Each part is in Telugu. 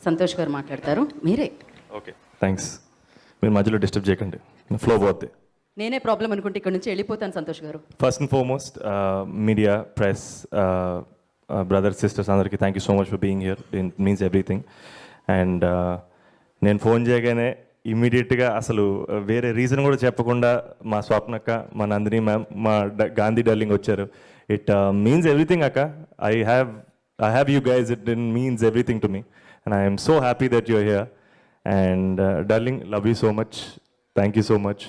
సంతోష్ గారు మాట్లాడతారు. మీరే. Okay, thanks. మీరు మధ్యలో డిస్టర్బ్ చేయకండి, ఫ్లో పోద్ది. నేనే ప్రాబ్లం అనుకుంటే ఇక్కడ నుంచి వెళ్ళిపోతాను సంతోష్ గారు. First and foremost media, press, brothers, sisters అందరికీ thank you so much for being here. It means everything. And నేను ఫోన్ చేయగానే ఇమ్మీడియట్గా అసలు వేరే రీజన్ కూడా చెప్పకుండా మా స్వప్నక్క, మా నందిని మ్యామ్, మా గాంధీ డార్లింగ్ వచ్చారు. ఇట్ మీన్స్ ఎవ్రీథింగ్ అక్క. I have you guys. It means everything to me and I'm so happy that you're here. And darling, love you so much. Thank you so much.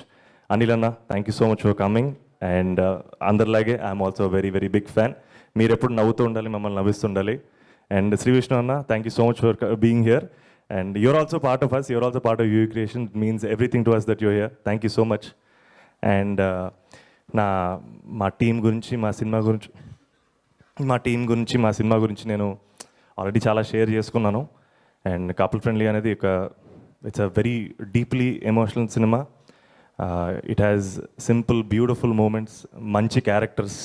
Anil అన్న, thank you so much for coming. And అందరిలాగే I'm also very very big fan. మీరు ఎప్పుడు నవ్వుతూ ఉండాలి, మమ్మల్ని నవ్విస్తుండాలి. అండ్ శ్రీ విష్ణు అన్న, thank you so much for being here. And you're also part of us. You're also part of UV Creation. It means everything to us that you're here. Thank you so much. And మా టీం గురించి, మా సినిమా గురించి నేను ఆల్రెడీ చాలా షేర్ చేసుకున్నాను. అండ్ కపుల్ ఫ్రెండ్లీ అనేది it's a very deeply emotional cinema. It has simple beautiful moments, మంచి క్యారెక్టర్స్,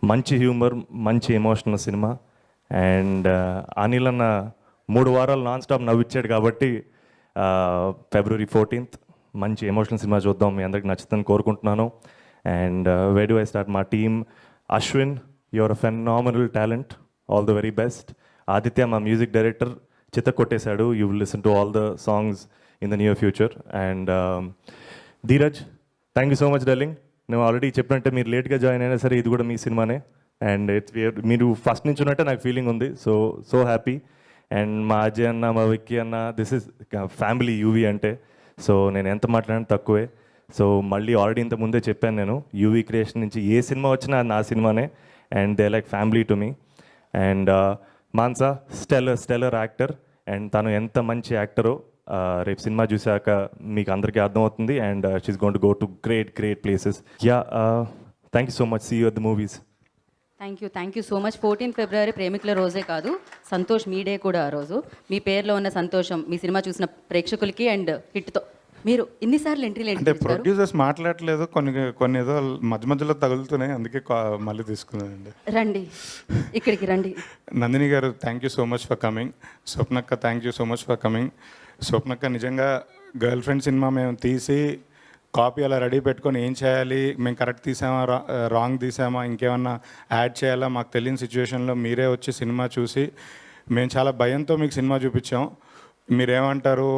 మంచి హ్యూమర్, మంచి ఎమోషనల్ సినిమా. అండ్ అనిల్ అన్న 3 వారాలు నాన్ స్టాప్ నవ్విచ్చాడు కాబట్టి February 14th మంచి ఎమోషనల్ సినిమా చూద్దాం. మీ అందరికి నచ్చుతుందని కోరుకుంటున్నాను. And where do I start? మా team, Ashwin, you're a phenomenal talent, all the very best. Aditya, మా మ్యూజిక్ డైరెక్టర్, చిత్త కొట్టేశాడు. You will listen to all the songs in the near future. And Dheeraj, thank you so much darling. నేను ఆల్రెడీ చెప్పినట్టే మీరు లేట్గా జాయిన్ అయినా సరే ఇది కూడా మీ సినిమానే. అండ్ మీరు ఫస్ట్ నుంచి ఉన్నట్టే నాకు ఫీలింగ్ ఉంది. So happy. అండ్ మా అజయ్ అన్న, మా విక్కీ అన్న, దిస్ ఇస్ ఫ్యామిలీ యూవీ అంటే. సో నేను ఎంత మాట్లాడినా తక్కువే. సో మళ్ళీ ఆల్రెడీ ఇంత ముందే చెప్పాను, నేను యూవీ క్రియేషన్ నుంచి ఏ సినిమా వచ్చినా అది నా సినిమానే. And they like family to me. And Mansa, stellar actor. And తను ఎంత మంచి యాక్టరో రేపు సినిమా చూశాక మీకు అందరికీ అర్థమవుతుంది. And she's going to go to great places. Yeah, thank you so much. See you at the movies. Thank you so much. 14 ఫిబ్రవరి ప్రేమికుల రోజే కాదు, సంతోష్ మీ డే కూడా. ఆ రోజు మీ పేరులో ఉన్న సంతోషం మీ సినిమా చూసిన ప్రేక్షకులకి అండ్ హిట్తో మీరు ఇన్నిసార్లు ఎంట్రీలు అంటే ప్రొడ్యూసర్స్ మాట్లాడలేదు, కొన్ని ఏదో మధ్యలో తగులుతున్నాయి, అందుకే మళ్ళీ తీసుకున్నానండి. రండి, ఇక్కడికి రండి. నందిని గారు, thank you so much for coming. స్వప్నక్క, thank you so much for coming. స్వప్నక్క, నిజంగా గర్ల్ ఫ్రెండ్ సినిమా మేము తీసి కాపీ అలా రెడీ పెట్టుకొని ఏం చేయాలి, మేము కరెక్ట్ తీసామా, రాంగ్ తీసామా, ఇంకేమన్నా యాడ్ చేయాలా మాకు తెలియని సిచ్యువేషన్లో మీరే వచ్చి సినిమా చూసి మేము చాలా భయంతో మీకు సినిమా చూపించాం. మీరేమంటారు,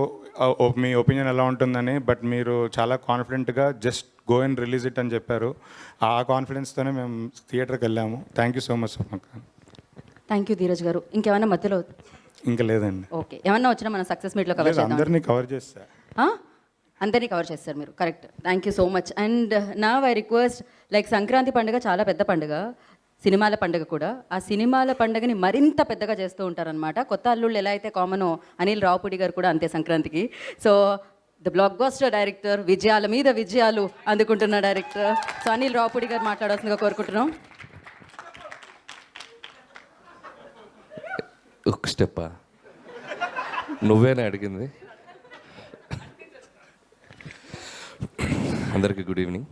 మీ ఒపీనియన్ ఎలా ఉంటుందని, బట్ మీరు చాలా కాన్ఫిడెంట్గా just go and release it అని చెప్పారు. ఆ కాన్ఫిడెన్స్తోనే మేము థియేటర్కి వెళ్ళాము. థ్యాంక్ యూ సో మచ్ స్వప్నక్క. థ్యాంక్ యూ ధీరజ్ గారు. ఇంకేమన్నా మధ్యలో? ఇంకా లేదండి. ఓకే, ఏమన్నా వచ్చినా మన సక్సెస్ మీట్లో కవర్ చేద్దాం. అందరినీ కవర్ చేస్తా. అందరినీ కవర్ చేస్తారు మీరు, correct. Thank you so much. And నా ఐ రిక్వెస్ట్, లైక్ సంక్రాంతి పండుగ చాలా పెద్ద పండుగ, సినిమాల పండుగ కూడా. ఆ సినిమాల పండుగని మరింత పెద్దగా చేస్తూ ఉంటారనమాట. కొత్త అల్లుళ్ళు ఎలా అయితే కామనో, అనిల్ రావుపూడి గారు కూడా అంతే సంక్రాంతికి. So the block buster director, విజయాల మీద విజయాలు అందుకుంటున్న డైరెక్టర్, సో అనిల్ రావుపూడి గారు మాట్లాడాల్సిందిగా కోరుకుంటున్నాం. ఒక స్టెప్పా నువ్వేనా అడిగింది? అందరికీ good evening.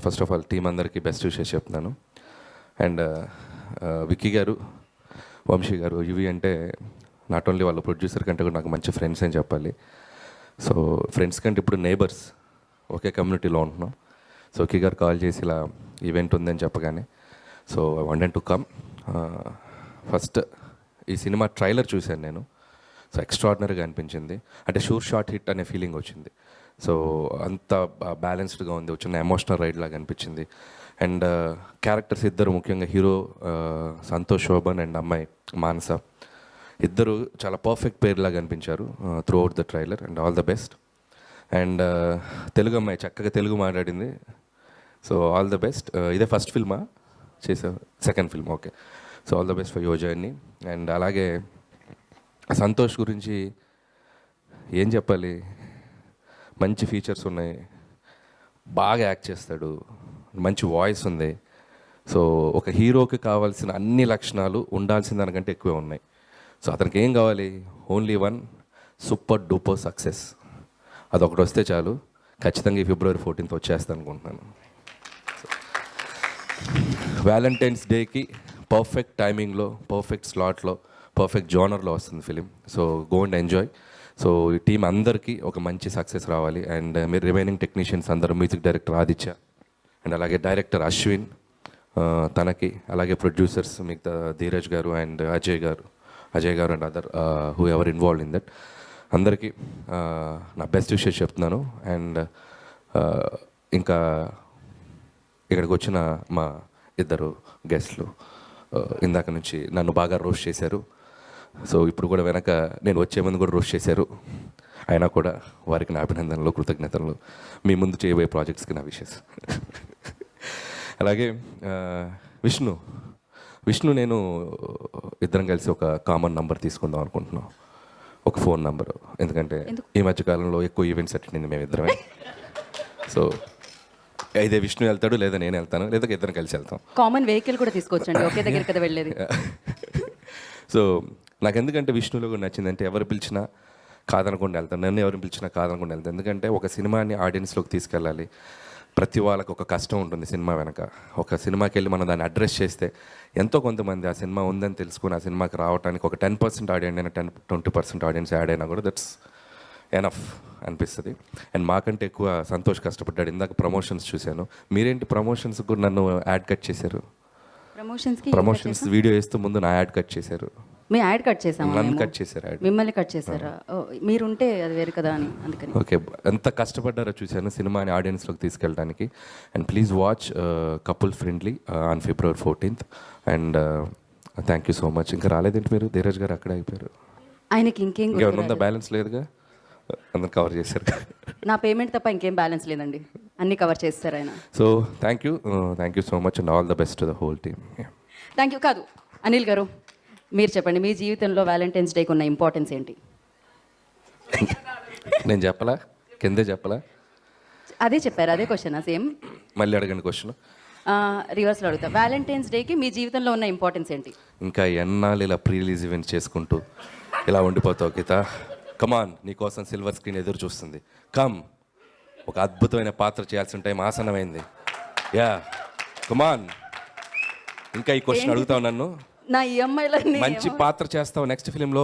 First of all team అందరికీ బెస్ట్ విషెస్ చెప్తున్నాను. అండ్ విక్కీ గారు, వంశీ గారు, యువి అంటే నాట్ ఓన్లీ వాళ్ళ ప్రొడ్యూసర్ కంటే కూడా నాకు మంచి ఫ్రెండ్స్ అని చెప్పాలి. సో ఫ్రెండ్స్ కంటే ఇప్పుడు నేబర్స్, ఒకే కమ్యూనిటీలో ఉంటున్నాం. సో విక్కీ గారు కాల్ చేసి ఇలా ఈవెంట్ ఉందని చెప్పగానే so I wanted to come. First ఈ సినిమా ట్రైలర్ చూశాను నేను. సో ఎక్స్ట్రాడినరీగా అనిపించింది. అంటే షార్ట్ హిట్ అనే ఫీలింగ్ వచ్చింది. సో అంత బ్యాలెన్స్డ్గా ఉంది, వచ్చిన ఎమోషనల్ రైడ్ లాగా అనిపించింది. అండ్ క్యారెక్టర్స్ ఇద్దరు, ముఖ్యంగా హీరో సంతోష్ శోభన్ అండ్ అమ్మాయి మానస, ఇద్దరు చాలా పర్ఫెక్ట్ పేర్లాగా అనిపించారు throughout the trailer. And all the best. And Telugu అమ్మాయి చక్కగా తెలుగు మాట్లాడింది. So all the best. ఇదే ఫస్ట్ ఫిల్మా చేసావు? Second film, okay. So all the best for your journey. And అలాగే సంతోష్ గురించి ఏం చెప్పాలి, మంచి ఫీచర్స్ ఉన్నాయి, బాగా యాక్ట్ చేస్తాడు, మంచి వాయిస్ ఉంది. సో ఒక హీరోకి కావాల్సిన అన్ని లక్షణాలు ఉండాల్సిన దానికంటే ఎక్కువే ఉన్నాయి. సో అతనికి ఏం కావాలి? Only one super duper success. అదొకటి వస్తే చాలు. ఖచ్చితంగా ఈ February 14th వచ్చేస్తాను అనుకుంటున్నాను. వ్యాలంటైన్స్ డేకి పర్ఫెక్ట్ టైమింగ్లో, పర్ఫెక్ట్ స్లాట్లో పర్ఫెక్ట్ జానర్లో వస్తుంది film. So go and enjoy. So ఈ టీం అందరికీ ఒక మంచి సక్సెస్ రావాలి. అండ్ మీరు రిమైనింగ్ టెక్నీషియన్స్ అందరూ, మ్యూజిక్ డైరెక్టర్ ఆదిత్య అండ్ అలాగే డైరెక్టర్ అశ్విన్, తనకి అలాగే ప్రొడ్యూసర్స్ మిగతా ధీరజ్ గారు అండ్ అజయ్ గారు and other who ever involve in that, అందరికీ నా బెస్ట్ విషెస్ చెప్తున్నాను. అండ్ ఇంకా ఇక్కడికి వచ్చిన మా ఇద్దరు గెస్ట్లు ఇందాక నుంచి నన్ను బాగా రోస్ట్ చేశారు. సో ఇప్పుడు కూడా వెనక నేను వచ్చే ముందు కూడా రోస్ట్ చేశారు. అయినా కూడా వారికి నా అభినందనలు, కృతజ్ఞతలు. మీ ముందు చేయబోయే ప్రాజెక్ట్స్కి నా విషెస్. అలాగే విష్ణు నేను ఇద్దరం కలిసి ఒక కామన్ నంబర్ తీసుకుందాం అనుకుంటున్నాం, ఒక ఫోన్ నంబరు. ఎందుకంటే ఈ మధ్యకాలంలో ఎక్కువ ఈవెంట్స్ అటెండ్ అయింది మేమిద్దరమే. సో అయితే విష్ణు వెళ్తాడు, లేదా నేను వెళ్తాను, లేదా ఇద్దరం కలిసి వెళ్తాం. కామన్ వెహికల్ కూడా తీసుకోవచ్చండి, ఒకే దగ్గర కదా వెళ్ళేది. సో నాకు ఎందుకంటే విష్ణులో కూడా నచ్చిందంటే ఎవరు పిలిచినా కాదనకుండా వెళ్తాను, నన్ను ఎవరు పిలిచినా కాదనకుండా వెళ్తాను. ఎందుకంటే ఒక సినిమాని ఆడియన్స్లోకి తీసుకెళ్ళాలి. ప్రతి వాళ్ళకి ఒక కష్టం ఉంటుంది సినిమా వెనక. ఒక సినిమాకి వెళ్ళి మనం దాన్ని అడ్రస్ చేస్తే ఎంతో కొంతమంది ఆ సినిమా ఉందని తెలుసుకుని ఆ సినిమాకి రావడానికి ఒక 10% ఆడియన్స్ అయినా 20% ఆడియన్స్ యాడ్ అయినా కూడా దట్స్ ఎనఫ్ అనిపిస్తుంది. అండ్ మాకంటే ఎక్కువ సంతోష్ కష్టపడ్డాడు. ఇందాక ప్రమోషన్స్ చూశాను, మీరేంటి ప్రమోషన్స్ కూడా నన్ను యాడ్ కట్ చేశారు. ప్రమోషన్స్ వీడియో వేస్తూ ముందు నా యాడ్ కట్ చేశారు. మీ యాడ్ కట్ చేసాము, నన్ను కట్ చేశారు యాడ్. మిమ్మల్ని కట్ చేశారా? మీరుంటే అది వేరు కదా అని అందుకని. ఓకే, ఎంత కష్టపడ్డారో చూశాను సినిమాని ఆడియన్స్లోకి తీసుకెళ్ళడానికి. And please watch couple friendly on February 14th. And thank you so much. ఇంకా రాలేదేంటి మీరు? ధీరజ్ గారు అక్కడే అయిపోయారు. ఆయనకి ఇంకేం ఇంకేమైనా ఉందా? బ్యాలెన్స్ లేదుగా, అందరు కవర్ చేశారు. నా పేమెంట్ తప్ప ఇంకేం బ్యాలెన్స్ లేదండి, అన్నీ కవర్ చేస్తారు ఆయన. So thank you so much and all the best to the whole team. Thank you. కాదు, అనిల్ గారు మీరు చెప్పండి, మీ జీవితంలో వ్యాలంటైన్స్ డేకి ఉన్న ఇంపార్టెన్స్ ఏంటి? నేను చెప్పలా, కిందే చెప్పలా? అదే చెప్పారు, అదే క్వశ్చన్ సేమ్. మళ్ళీ అడగండి క్వశ్చన్. రివర్స్లో అడుగుతా, వ్యాలంటైన్స్ డేకి మీ జీవితంలో ఉన్న ఇంపార్టెన్స్ ఏంటి? ఇంకా ఎన్నాళ్ళు ఇలా ప్రీ రిలీజ్ ఈవెంట్స్ చేసుకుంటూ ఇలా ఉండిపోతావు గీత? కమాన్, నీకోసం సిల్వర్ స్క్రీన్ ఎదురు చూస్తుంది. కమ్, ఒక అద్భుతమైన పాత్ర చేయాల్సిన టైం ఆసనమైంది. Yeah come on. ఇంకా ఈ క్వశ్చన్ అడుగుతావు నన్ను? నా ఈఎంఐలన్నీ మంచి పాత్ర చేస్తావు నెక్స్ట్ ఫిలింలో.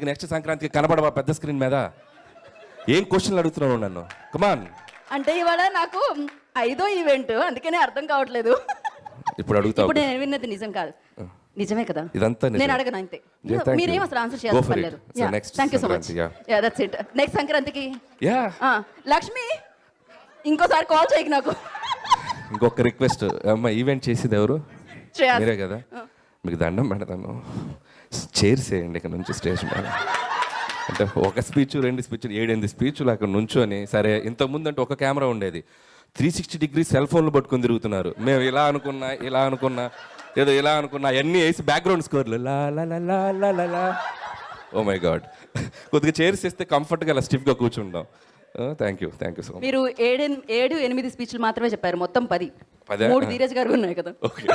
నెక్స్ట్ సంక్రాంతికి కనబడవా పెద్ద స్క్రీన్ మీద? ఏం క్వశ్చన్లు అడుగుతున్నావు నన్ను? కమాన్. అంటే ఇవాళ నాకు 5వ ఈవెంట్, అందుకనే అర్థం కావట్లేదు. ఇప్పుడు అడుగుతావు. ఇప్పుడు నేను విన్నది నిజం కాదు, నిజమే కదా? ఇదంతా నిజం. నేను అడగను అంతే. Yeah, thank మీరేం you. అసలు ఆన్సర్ Go for it. చేయాలి. So next thank you so much. Sankranti, yeah that's it. Next సంక్రాంతికి యా లక్ష్మి ఇంకోసారి కాల్ చేయకు నాకు. ఇంకొక రిక్వెస్ట్ అమ్మ, ఈవెంట్ చేసేది ఎవరు? శ్రేయాస్. మీరే కదా? మీకు దండం పెడతాను, చైర్స్ వేయండి ఇక్కడ నుంచి స్టేజ్ మీద. అంటే ఒక స్పీచ్ 2 స్పీచ్లు 7 స్పీచ్లు అక్కడ నుంచొని, సరే ఇంతకుముందు అంటే ఒక కెమెరా ఉండేది, 360 డిగ్రీ సెల్ ఫోన్లు పట్టుకొని తిరుగుతున్నారు. మేము ఇలా అనుకున్నా ఏదో ఇలా అనుకున్నా అన్నీ వేసి బ్యాక్గ్రౌండ్ స్కోర్లు లా లా లా లా లా లా లా. ఓ మై గాడ్, కొద్దిగా చైర్స్ వేస్తే కంఫర్ట్గా అలా స్టిఫ్గా కూర్చుంటాం. Thank you so much. మీరు 7-8 స్పీచ్లు మాత్రమే చెప్పారు, మొత్తం 10. 3 ధీరజ్ గారు ఉన్నాయి కదా. ఓకే